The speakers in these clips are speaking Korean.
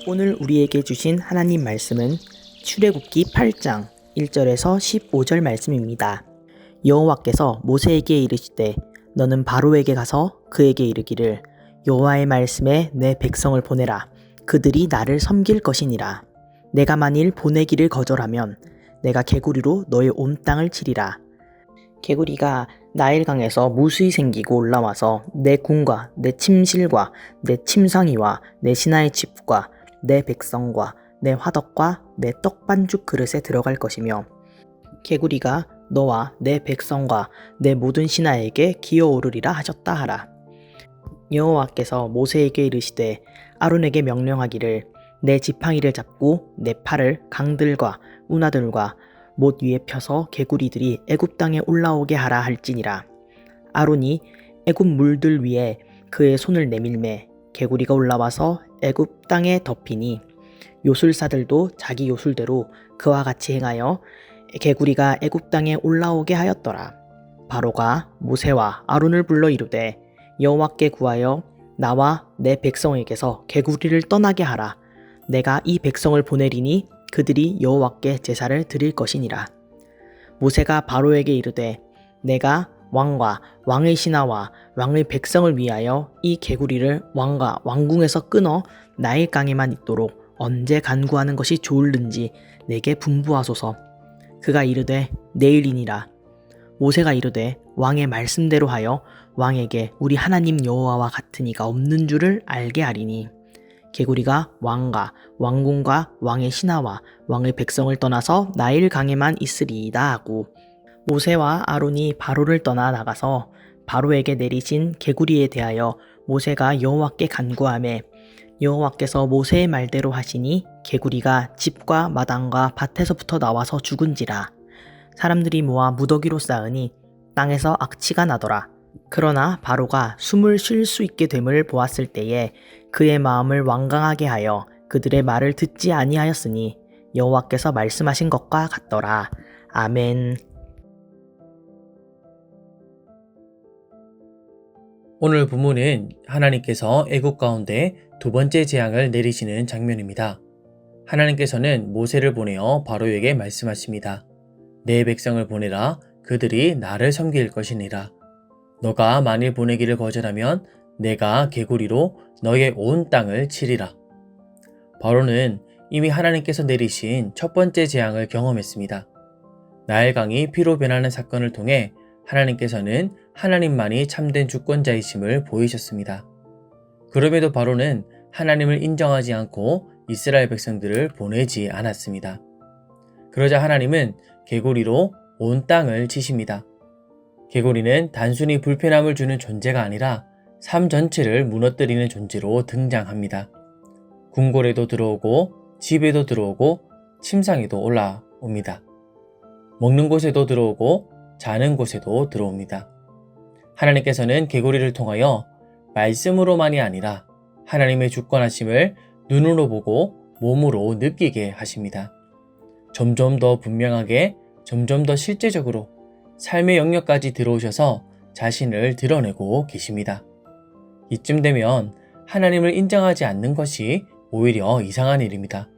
오늘 우리에게 주신 하나님 말씀은 출애굽기 8장 1절에서 15절 말씀입니다. 여호와께서 모세에게 이르시되 너는 바로에게 가서 그에게 이르기를 여호와의 말씀에 내 백성을 보내라. 그들이 나를 섬길 것이니라. 내가 만일 보내기를 거절하면 내가 개구리로 너의 온 땅을 치리라. 개구리가 나일강에서 무수히 생기고 올라와서 내 궁과 내 침실과 내 침상이와 내 신하의 집과 내 백성과 내 화덕과 내 떡반죽 그릇에 들어갈 것이며 개구리가 너와 내 백성과 내 모든 신하에게 기어오르리라 하셨다 하라. 여호와께서 모세에게 이르시되 아론에게 명령하기를 내 지팡이를 잡고 내 팔을 강들과 운하들과 못 위에 펴서 개구리들이 애굽 땅에 올라오게 하라 할지니라. 아론이 애굽 물들 위에 그의 손을 내밀매 개구리가 올라와서 애굽 땅에 덮이니 요술사들도 자기 요술대로 그와 같이 행하여 개구리가 애굽 땅에 올라오게 하였더라. 바로가 모세와 아론을 불러 이르되 여호와께 구하여 나와 내 백성에게서 개구리를 떠나게 하라. 내가 이 백성을 보내리니 그들이 여호와께 제사를 드릴 것이니라. 모세가 바로에게 이르되 내가 왕과 왕의 신하와 왕의 백성을 위하여 이 개구리를 왕과 왕궁에서 끊어 나일강에만 있도록 언제 간구하는 것이 좋을는지 내게 분부하소서. 그가 이르되 내일이니라. 모세가 이르되 왕의 말씀대로 하여 왕에게 우리 하나님 여호와와 같은 이가 없는 줄을 알게 하리니 개구리가 왕과 왕궁과 왕의 신하와 왕의 백성을 떠나서 나일강에만 있으리이다 하고 모세와 아론이 바로를 떠나 나가서 바로에게 내리신 개구리에 대하여 모세가 여호와께 간구하매 여호와께서 모세의 말대로 하시니 개구리가 집과 마당과 밭에서부터 나와서 죽은지라. 사람들이 모아 무더기로 쌓으니 땅에서 악취가 나더라. 그러나 바로가 숨을 쉴 수 있게 됨을 보았을 때에 그의 마음을 완강하게 하여 그들의 말을 듣지 아니하였으니 여호와께서 말씀하신 것과 같더라. 아멘. 오늘 본문은 하나님께서 애굽 가운데 두 번째 재앙을 내리시는 장면입니다. 하나님께서는 모세를 보내어 바로에게 말씀하십니다. 내 백성을 보내라. 그들이 나를 섬길 것이니라. 너가 만일 보내기를 거절하면 내가 개구리로 너의 온 땅을 치리라. 바로는 이미 하나님께서 내리신 첫 번째 재앙을 경험했습니다. 나일강이 피로 변하는 사건을 통해 하나님께서는 하나님만이 참된 주권자이심을 보이셨습니다. 그럼에도 바로는 하나님을 인정하지 않고 이스라엘 백성들을 보내지 않았습니다. 그러자 하나님은 개구리로 온 땅을 치십니다. 개구리는 단순히 불편함을 주는 존재가 아니라 삶 전체를 무너뜨리는 존재로 등장합니다. 궁궐에도 들어오고 집에도 들어오고 침상에도 올라옵니다. 먹는 곳에도 들어오고 자는 곳에도 들어옵니다. 하나님께서는 개구리를 통하여 말씀으로만이 아니라 하나님의 주권하심을 눈으로 보고 몸으로 느끼게 하십니다. 점점 더 분명하게, 점점 더 실제적으로 삶의 영역까지 들어오셔서 자신을 드러내고 계십니다. 이쯤 되면 하나님을 인정하지 않는 것이 오히려 이상한 일입니다.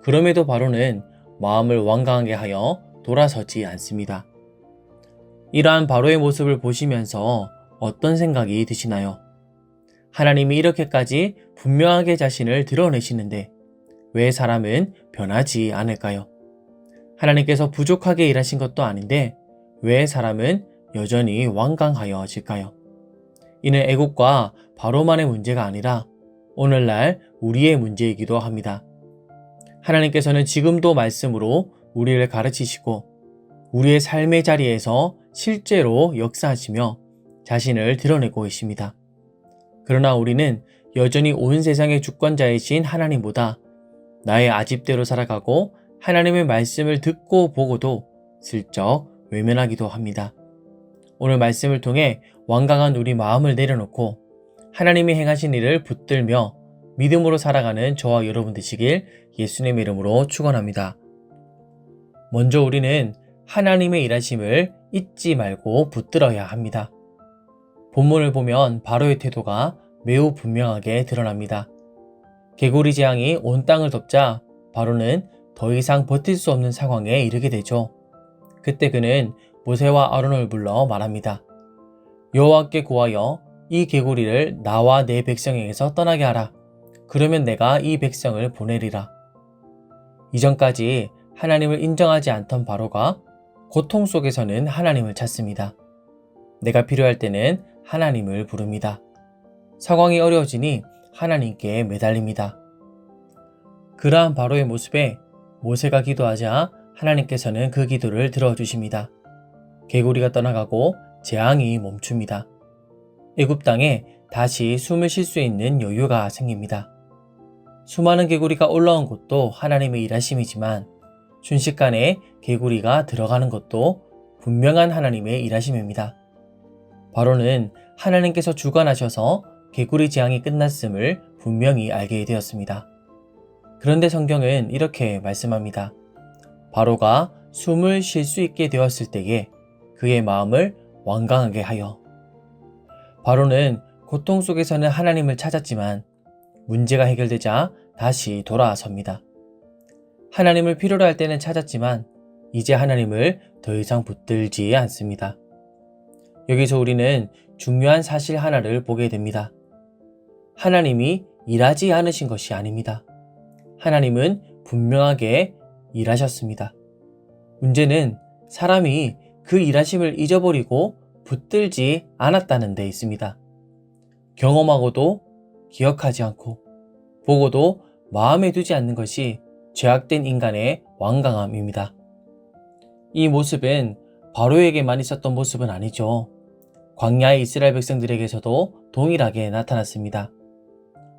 그럼에도 바로는 마음을 완강하게 하여 돌아서지 않습니다. 이러한 바로의 모습을 보시면서 어떤 생각이 드시나요? 하나님이 이렇게까지 분명하게 자신을 드러내시는데 왜 사람은 변하지 않을까요? 하나님께서 부족하게 일하신 것도 아닌데 왜 사람은 여전히 완강하여질까요? 이는 애굽과 바로만의 문제가 아니라 오늘날 우리의 문제이기도 합니다. 하나님께서는 지금도 말씀으로 우리를 가르치시고 우리의 삶의 자리에서 실제로 역사하시며 자신을 드러내고 계십니다. 그러나 우리는 여전히 온 세상의 주권자이신 하나님보다 나의 아집대로 살아가고 하나님의 말씀을 듣고 보고도 슬쩍 외면하기도 합니다. 오늘 말씀을 통해 완강한 우리 마음을 내려놓고 하나님이 행하신 일을 붙들며 믿음으로 살아가는 저와 여러분 되시길 예수님의 이름으로 축원합니다. 먼저 우리는 하나님의 일하심을 잊지 말고 붙들어야 합니다. 본문을 보면 바로의 태도가 매우 분명하게 드러납니다. 개구리 재앙이 온 땅을 덮자 바로는 더 이상 버틸 수 없는 상황에 이르게 되죠. 그때 그는 모세와 아론을 불러 말합니다. 여호와께 구하여 이 개구리를 나와 내 백성에게서 떠나게 하라. 그러면 내가 이 백성을 보내리라. 이전까지 하나님을 인정하지 않던 바로가 고통 속에서는 하나님을 찾습니다. 내가 필요할 때는 하나님을 부릅니다. 상황이 어려워지니 하나님께 매달립니다. 그러한 바로의 모습에 모세가 기도하자 하나님께서는 그 기도를 들어주십니다. 개구리가 떠나가고 재앙이 멈춥니다. 애굽 땅에 다시 숨을 쉴 수 있는 여유가 생깁니다. 수많은 개구리가 올라온 것도 하나님의 일하심이지만 순식간에 개구리가 들어가는 것도 분명한 하나님의 일하심입니다. 바로는 하나님께서 주관하셔서 개구리 재앙이 끝났음을 분명히 알게 되었습니다. 그런데 성경은 이렇게 말씀합니다. 바로가 숨을 쉴 수 있게 되었을 때에 그의 마음을 완강하게 하여. 바로는 고통 속에서는 하나님을 찾았지만 문제가 해결되자 다시 돌아섭니다. 하나님을 필요로 할 때는 찾았지만 이제 하나님을 더 이상 붙들지 않습니다. 여기서 우리는 중요한 사실 하나를 보게 됩니다. 하나님이 일하지 않으신 것이 아닙니다. 하나님은 분명하게 일하셨습니다. 문제는 사람이 그 일하심을 잊어버리고 붙들지 않았다는 데 있습니다. 경험하고도 기억하지 않고 보고도 마음에 두지 않는 것이 죄악된 인간의 완강함입니다. 이 모습은 바로에게만 있었던 모습은 아니죠. 광야의 이스라엘 백성들에게서도 동일하게 나타났습니다.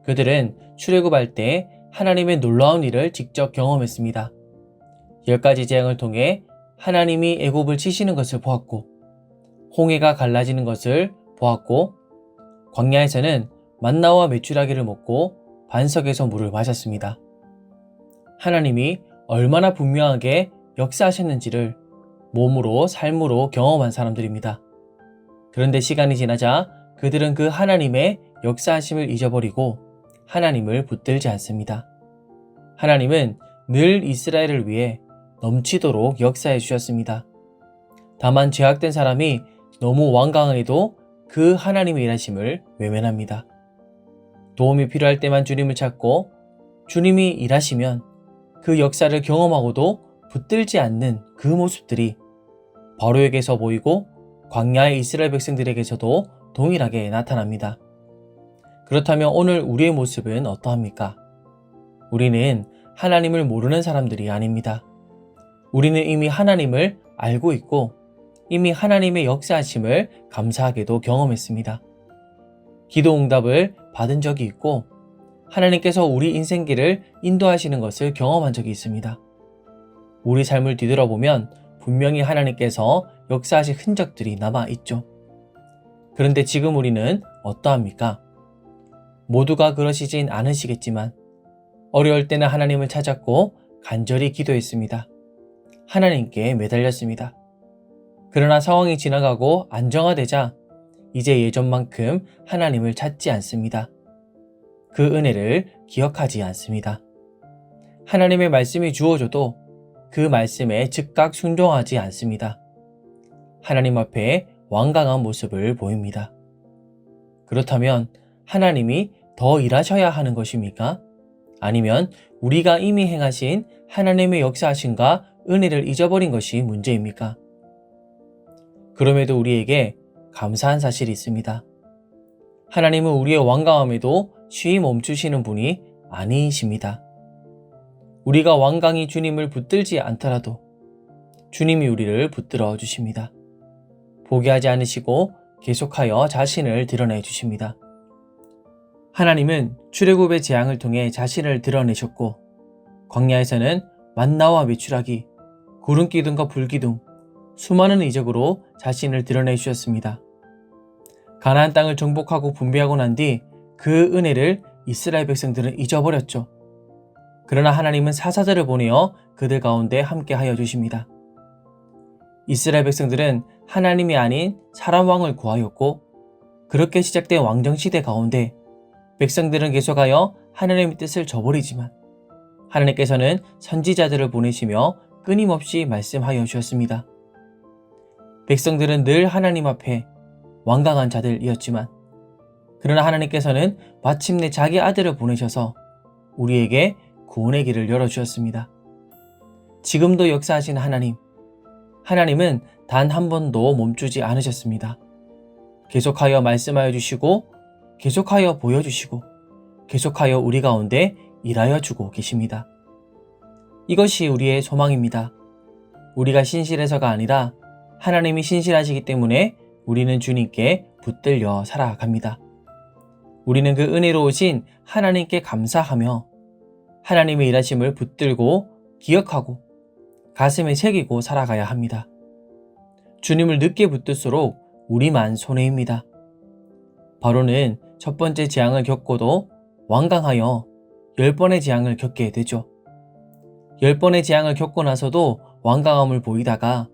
그들은 출애굽할 때 하나님의 놀라운 일을 직접 경험했습니다. 10가지 재앙을 통해 하나님이 애굽을 치시는 것을 보았고 홍해가 갈라지는 것을 보았고 광야에서는 만나와 메추라기를 먹고 반석에서 물을 마셨습니다. 하나님이 얼마나 분명하게 역사하셨는지를 몸으로 삶으로 경험한 사람들입니다. 그런데 시간이 지나자 그들은 그 하나님의 역사하심을 잊어버리고 하나님을 붙들지 않습니다. 하나님은 늘 이스라엘을 위해 넘치도록 역사해 주셨습니다. 다만 죄악된 사람이 너무 완강해도 그 하나님의 일하심을 외면합니다. 도움이 필요할 때만 주님을 찾고 주님이 일하시면 그 역사를 경험하고도 붙들지 않는 그 모습들이 바로에게서 보이고 광야의 이스라엘 백성들에게서도 동일하게 나타납니다. 그렇다면 오늘 우리의 모습은 어떠합니까? 우리는 하나님을 모르는 사람들이 아닙니다. 우리는 이미 하나님을 알고 있고 이미 하나님의 역사하심을 감사하게도 경험했습니다. 기도 응답을 받은 적이 있고 하나님께서 우리 인생길을 인도하시는 것을 경험한 적이 있습니다. 우리 삶을 뒤돌아보면 분명히 하나님께서 역사하신 흔적들이 남아있죠. 그런데 지금 우리는 어떠합니까? 모두가 그러시진 않으시겠지만 어려울 때는 하나님을 찾았고 간절히 기도했습니다. 하나님께 매달렸습니다. 그러나 상황이 지나가고 안정화되자 이제 예전만큼 하나님을 찾지 않습니다. 그 은혜를 기억하지 않습니다. 하나님의 말씀이 주어져도 그 말씀에 즉각 순종하지 않습니다. 하나님 앞에 완강한 모습을 보입니다. 그렇다면 하나님이 더 일하셔야 하는 것입니까? 아니면 우리가 이미 행하신 하나님의 역사하심과 은혜를 잊어버린 것이 문제입니까? 그럼에도 우리에게 감사한 사실이 있습니다. 하나님은 우리의 완강함에도 쉬이 멈추시는 분이 아니십니다. 우리가 완강히 주님을 붙들지 않더라도 주님이 우리를 붙들어 주십니다. 포기하지 않으시고 계속하여 자신을 드러내 주십니다. 하나님은 출애굽의 재앙을 통해 자신을 드러내셨고 광야에서는 만나와 메추라기, 구름기둥과 불기둥, 수많은 이적으로 자신을 드러내 주셨습니다. 가나안 땅을 정복하고 분배하고 난 뒤 그 은혜를 이스라엘 백성들은 잊어버렸죠. 그러나 하나님은 사사들을 보내어 그들 가운데 함께하여 주십니다. 이스라엘 백성들은 하나님이 아닌 사람 왕을 구하였고 그렇게 시작된 왕정시대 가운데 백성들은 계속하여 하나님의 뜻을 저버리지만 하나님께서는 선지자들을 보내시며 끊임없이 말씀하여 주셨습니다. 백성들은 늘 하나님 앞에 완강한 자들이었지만 그러나 하나님께서는 마침내 자기 아들을 보내셔서 우리에게 구원의 길을 열어주셨습니다. 지금도 역사하신 하나님은 단 한 번도 멈추지 않으셨습니다. 계속하여 말씀하여 주시고 계속하여 보여주시고 계속하여 우리 가운데 일하여 주고 계십니다. 이것이 우리의 소망입니다. 우리가 신실해서가 아니라 하나님이 신실하시기 때문에 우리는 주님께 붙들려 살아갑니다. 우리는 그 은혜로우신 하나님께 감사하며 하나님의 일하심을 붙들고 기억하고 가슴에 새기고 살아가야 합니다. 주님을 늦게 붙들수록 우리만 손해입니다. 바로는 첫 번째 재앙을 겪고도 완강하여 10번의 재앙을 겪게 되죠. 10번의 재앙을 겪고 나서도 완강함을 보이다가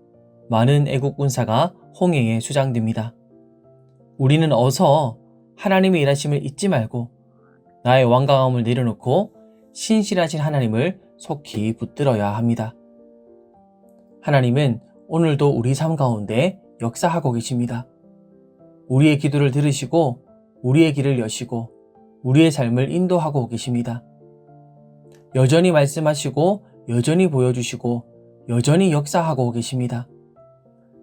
많은 애국 군사가 홍해에 수장됩니다. 우리는 어서 하나님의 일하심을 잊지 말고 나의 완강함을 내려놓고 신실하신 하나님을 속히 붙들어야 합니다. 하나님은 오늘도 우리 삶 가운데 역사하고 계십니다. 우리의 기도를 들으시고 우리의 길을 여시고 우리의 삶을 인도하고 계십니다. 여전히 말씀하시고 여전히 보여주시고 여전히 역사하고 계십니다.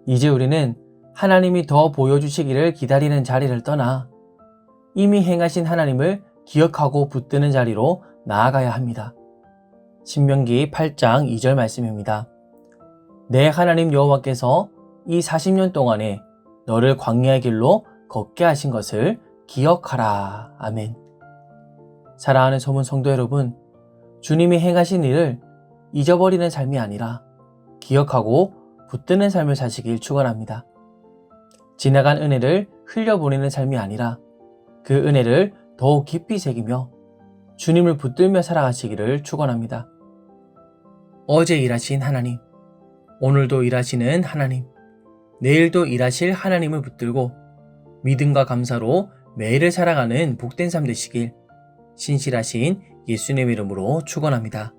이제 우리는 하나님이 더 보여주시기를 기다리는 자리를 떠나 이미 행하신 하나님을 기억하고 붙드는 자리로 나아가야 합니다. 신명기 8장 2절 말씀입니다. 내 하나님 여호와께서 이 40년 동안에 너를 광야의 길로 걷게 하신 것을 기억하라. 아멘. 사랑하는 소문 성도 여러분, 주님이 행하신 일을 잊어버리는 삶이 아니라 기억하고 붙드는 삶을 사시길 축원합니다. 지나간 은혜를 흘려보내는 삶이 아니라 그 은혜를 더욱 깊이 새기며 주님을 붙들며 살아가시기를 축원합니다. 어제 일하신 하나님, 오늘도 일하시는 하나님, 내일도 일하실 하나님을 붙들고 믿음과 감사로 매일을 살아가는 복된 삶 되시길 신실하신 예수님의 이름으로 축원합니다.